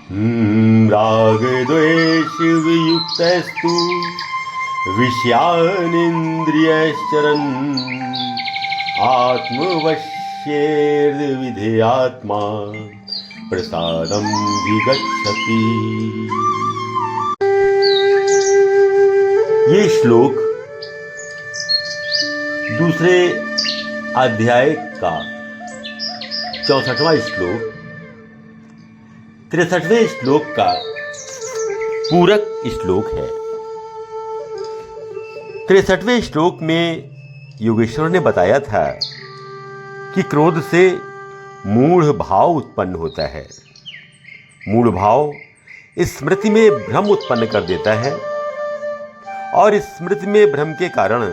रागद्वेषवियुक्तस्तु विषयानिन्द्रियश्चरन् आत्मवश्येर्विधेयात्मा प्रसादं विगच्छति। ये श्लोक दूसरे अध्याय का 64वां श्लोक 63वें श्लोक का पूरक श्लोक है। 63वें श्लोक में योगेश्वर ने बताया था कि क्रोध से मूढ़ भाव उत्पन्न होता है। मूढ़ भाव स्मृति में भ्रम उत्पन्न कर देता है और इस स्मृति में भ्रम के कारण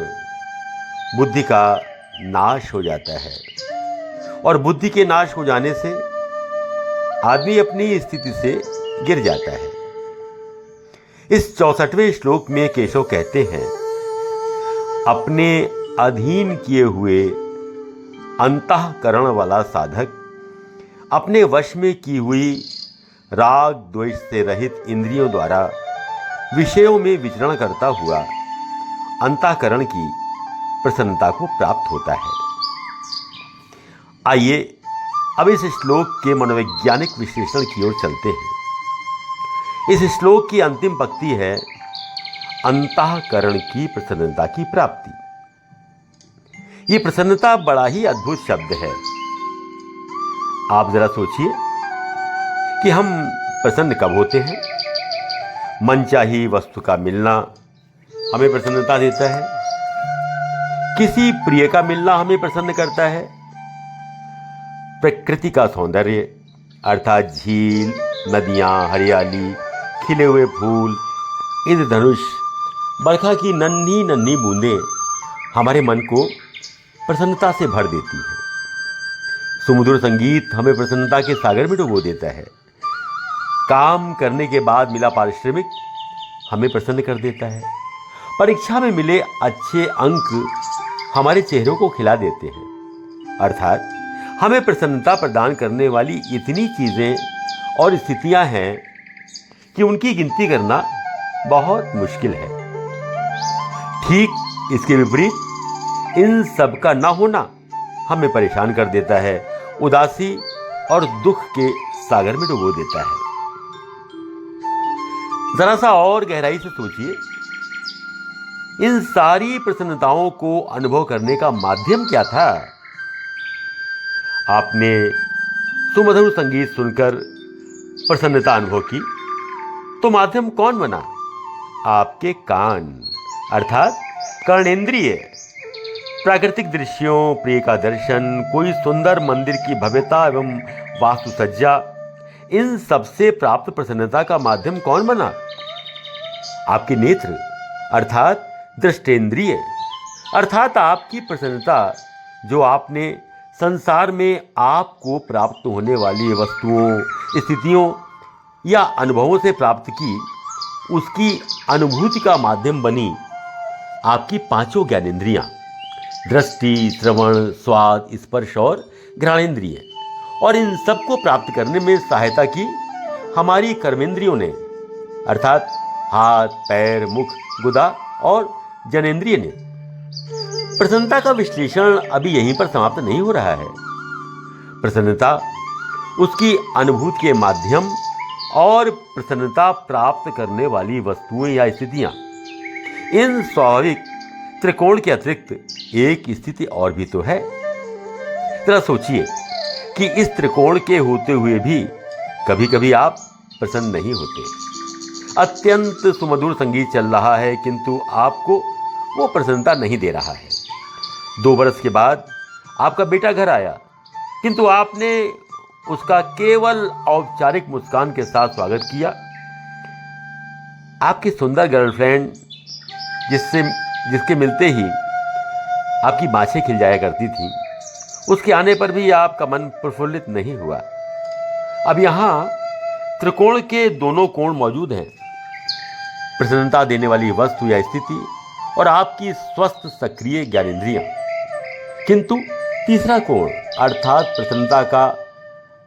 बुद्धि का नाश हो जाता है और बुद्धि के नाश हो जाने से आदमी अपनी स्थिति से गिर जाता है। इस 64वें श्लोक में केशव कहते हैं, अपने अधीन किए हुए अंतःकरण वाला साधक अपने वश में की हुई राग द्वेष से रहित इंद्रियों द्वारा विषयों में विचरण करता हुआ अंतःकरण की प्रसन्नता को प्राप्त होता है। आइए अब इस श्लोक के मनोवैज्ञानिक विश्लेषण की ओर चलते हैं। इस श्लोक की अंतिम पंक्ति है अंतःकरण की प्रसन्नता की प्राप्ति। ये प्रसन्नता बड़ा ही अद्भुत शब्द है। आप जरा सोचिए कि हम प्रसन्न कब होते हैं। मनचाही वस्तु का मिलना हमें प्रसन्नता देता है, किसी प्रिय का मिलना हमें प्रसन्न करता है, प्रकृति का सौंदर्य अर्थात झील, नदियाँ, हरियाली, खिले हुए फूल, इंद्रधनुष, बरखा की नन्ही नन्ही बूंदें हमारे मन को प्रसन्नता से भर देती है। सुमधुर संगीत हमें प्रसन्नता के सागर में डुबो देता है। काम करने के बाद मिला पारिश्रमिक हमें प्रसन्न कर देता है। परीक्षा में मिले अच्छे अंक हमारे चेहरों को खिला देते हैं। अर्थात हमें प्रसन्नता प्रदान करने वाली इतनी चीज़ें और स्थितियां हैं कि उनकी गिनती करना बहुत मुश्किल है। ठीक इसके विपरीत इन सब का ना होना हमें परेशान कर देता है, उदासी और दुख के सागर में डुबो देता है। जरा सा और गहराई से सोचिए, इन सारी प्रसन्नताओं को अनुभव करने का माध्यम क्या था? आपने सुमधुर संगीत सुनकर प्रसन्नता अनुभव की, तो माध्यम कौन बना? आपके कान अर्थात कर्णेंद्रिय। प्राकृतिक दृश्यों, प्रिय का दर्शन, कोई सुंदर मंदिर की भव्यता एवं वास्तुसज्जा, इन सबसे प्राप्त प्रसन्नता का माध्यम कौन बना? आपके नेत्र अर्थात दृष्टेंद्रिय। अर्थात आपकी प्रसन्नता जो आपने संसार में आपको प्राप्त होने वाली वस्तुओं, स्थितियों या अनुभवों से प्राप्त की, उसकी अनुभूति का माध्यम बनी आपकी पांचों ज्ञानेंद्रियां, दृष्टि, श्रवण, स्वाद, स्पर्श और घ्राणेंद्रिय। और इन सबको प्राप्त करने में सहायता की हमारी कर्मेंद्रियों ने अर्थात हाथ, पैर, मुख, गुदा और जनेंद्रिय ने। प्रसन्नता का विश्लेषण अभी यहीं पर समाप्त नहीं हो रहा है। प्रसन्नता, उसकी अनुभूति के माध्यम और प्रसन्नता प्राप्त करने वाली वस्तुएं या स्थितियां, इन स्वाभाविक त्रिकोण के अतिरिक्त एक स्थिति और भी तो है। जरा सोचिए कि इस त्रिकोण के होते हुए भी कभी कभी आप प्रसन्न नहीं होते। अत्यंत सुमधुर संगीत चल रहा है किंतु आपको वो प्रसन्नता नहीं दे रहा है। 2 बरस के बाद आपका बेटा घर आया किंतु आपने उसका केवल औपचारिक मुस्कान के साथ स्वागत किया। आपकी सुंदर गर्लफ्रेंड जिसके मिलते ही आपकी बाँछें खिल जाया करती थी, उसके आने पर भी आपका मन प्रफुल्लित नहीं हुआ। अब यहाँ त्रिकोण के दोनों कोण मौजूद हैं, प्रसन्नता देने वाली वस्तु या स्थिति और आपकी स्वस्थ सक्रिय ज्ञानेंद्रियां। किंतु तीसरा कोण अर्थात प्रसन्नता का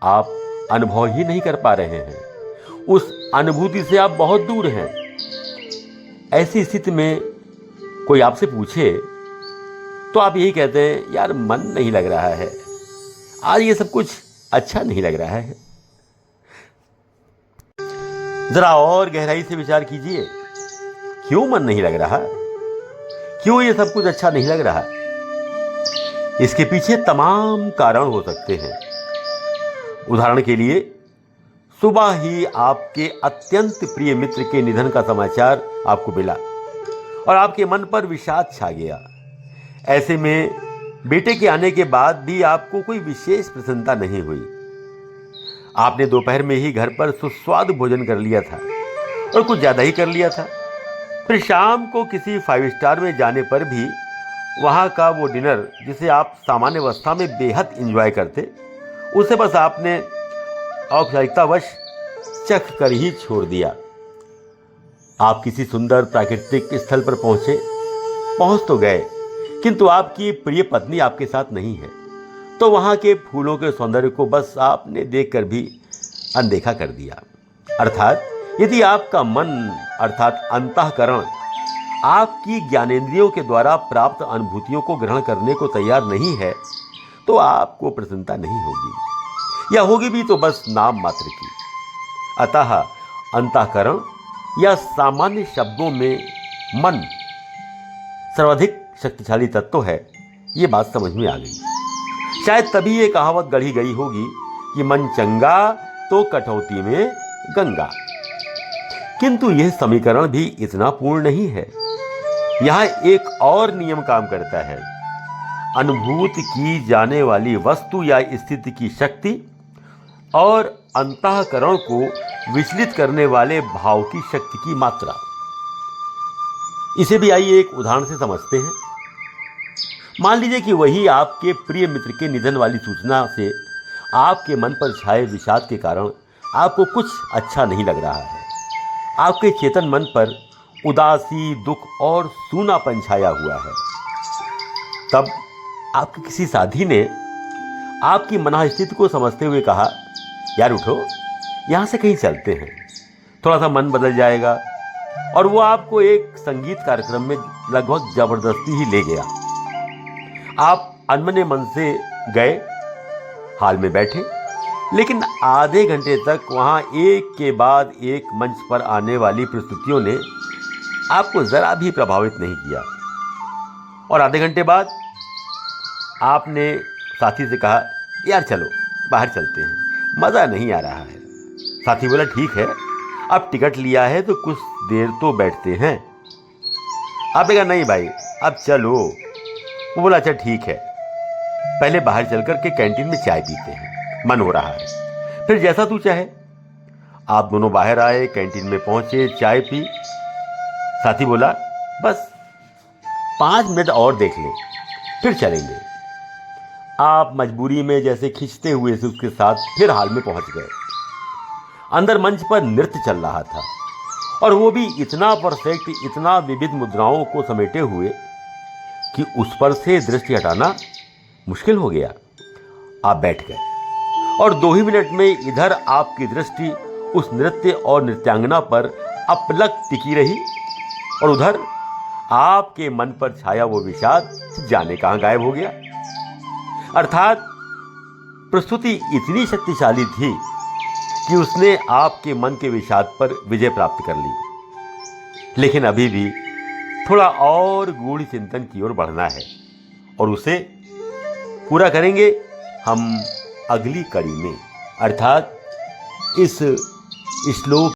आप अनुभव ही नहीं कर पा रहे हैं। उस अनुभूति से आप बहुत दूर हैं। ऐसी स्थिति में कोई आपसे पूछे तो आप यही कहते हैं, यार मन नहीं लग रहा है, आज ये सब कुछ अच्छा नहीं लग रहा है। जरा और गहराई से विचार कीजिए, क्यों मन नहीं लग रहा, क्यों ये सब कुछ अच्छा नहीं लग रहा। इसके पीछे तमाम कारण हो सकते हैं। उदाहरण के लिए, सुबह ही आपके अत्यंत प्रिय मित्र के निधन का समाचार आपको मिला और आपके मन पर विषाद छा गया। ऐसे में बेटे के आने के बाद भी आपको कोई विशेष प्रसन्नता नहीं हुई। आपने दोपहर में ही घर पर सुस्वादु भोजन कर लिया था और कुछ ज्यादा ही कर लिया था। फिर शाम को किसी 5 स्टार में जाने पर भी वहां का वो डिनर जिसे आप सामान्य अवस्था में बेहद एंजॉय करते, उसे बस आपने औपचारिकतावश चख कर ही छोड़ दिया। आप किसी सुंदर प्राकृतिक स्थल पर पहुंच तो गए, किंतु आपकी प्रिय पत्नी आपके साथ नहीं है, तो वहां के फूलों के सौंदर्य को बस आपने देखकर भी अनदेखा कर दिया। अर्थात यदि आपका मन अर्थात अंतःकरण आपकी ज्ञानेंद्रियों के द्वारा प्राप्त अनुभूतियों को ग्रहण करने को तैयार नहीं है, तो आपको प्रसन्नता नहीं होगी, या होगी भी तो बस नाम मात्र की। अतः अंतःकरण या सामान्य शब्दों में मन सर्वाधिक शक्तिशाली तत्व है, ये बात समझ में आ गई। शायद तभी ये कहावत गढ़ी गई होगी कि मन चंगा तो कटौती में गंगा। किंतु यह समीकरण भी इतना पूर्ण नहीं है। यहां एक और नियम काम करता है। अनुभूत की जाने वाली वस्तु या स्थिति की शक्ति और अंतःकरण को विचलित करने वाले भाव की शक्ति की मात्रा। इसे भी आइए एक उदाहरण से समझते हैं। मान लीजिए कि वही आपके प्रिय मित्र के निधन वाली सूचना से आपके मन पर छाए विषाद के कारण आपको कुछ अच्छा नहीं लग रहा है। आपके चेतन मन पर उदासी, दुख और सूनापन छाया हुआ है। तब आपके किसी साथी ने आपकी मनःस्थिति को समझते हुए कहा, यार उठो, यहाँ से कहीं चलते हैं, थोड़ा सा मन बदल जाएगा। और वो आपको एक संगीत कार्यक्रम में लगभग जबरदस्ती ही ले गया। आप अनमने मन से गए, हाल में बैठे, लेकिन आधे घंटे तक वहां एक के बाद एक मंच पर आने वाली प्रस्तुतियों ने आपको जरा भी प्रभावित नहीं किया। और आधे घंटे बाद आपने साथी से कहा, यार चलो बाहर चलते हैं, मजा नहीं आ रहा है। साथी बोला, ठीक है, अब टिकट लिया है तो कुछ देर तो बैठते हैं। आपने कहा, नहीं भाई अब चलो। वो बोला, अच्छा ठीक है, पहले बाहर चलकर के कैंटीन में चाय पीते हैं, मन हो रहा है, फिर जैसा तू चाहे। आप दोनों बाहर आए, कैंटीन में पहुंचे, चाय पी। साथी बोला, बस 5 मिनट और देख ले, फिर चलेंगे। आप मजबूरी में जैसे खींचते हुए से उसके साथ फिर हाल में पहुंच गए। अंदर मंच पर नृत्य चल रहा था, और वो भी इतना परफेक्ट, इतना विविध मुद्राओं को समेटे हुए कि उस पर से दृष्टि हटाना मुश्किल हो गया। आप बैठ गए और 2 ही मिनट में इधर आपकी दृष्टि उस नृत्य और नृत्यांगना पर अपलक टिकी रही, और उधर आपके मन पर छाया वो विषाद जाने कहां गायब हो गया। अर्थात प्रस्तुति इतनी शक्तिशाली थी कि उसने आपके मन के विषाद पर विजय प्राप्त कर ली। लेकिन अभी भी थोड़ा और गूढ़ चिंतन की ओर बढ़ना है, और उसे पूरा करेंगे हम अगली कड़ी में। अर्थात इस श्लोक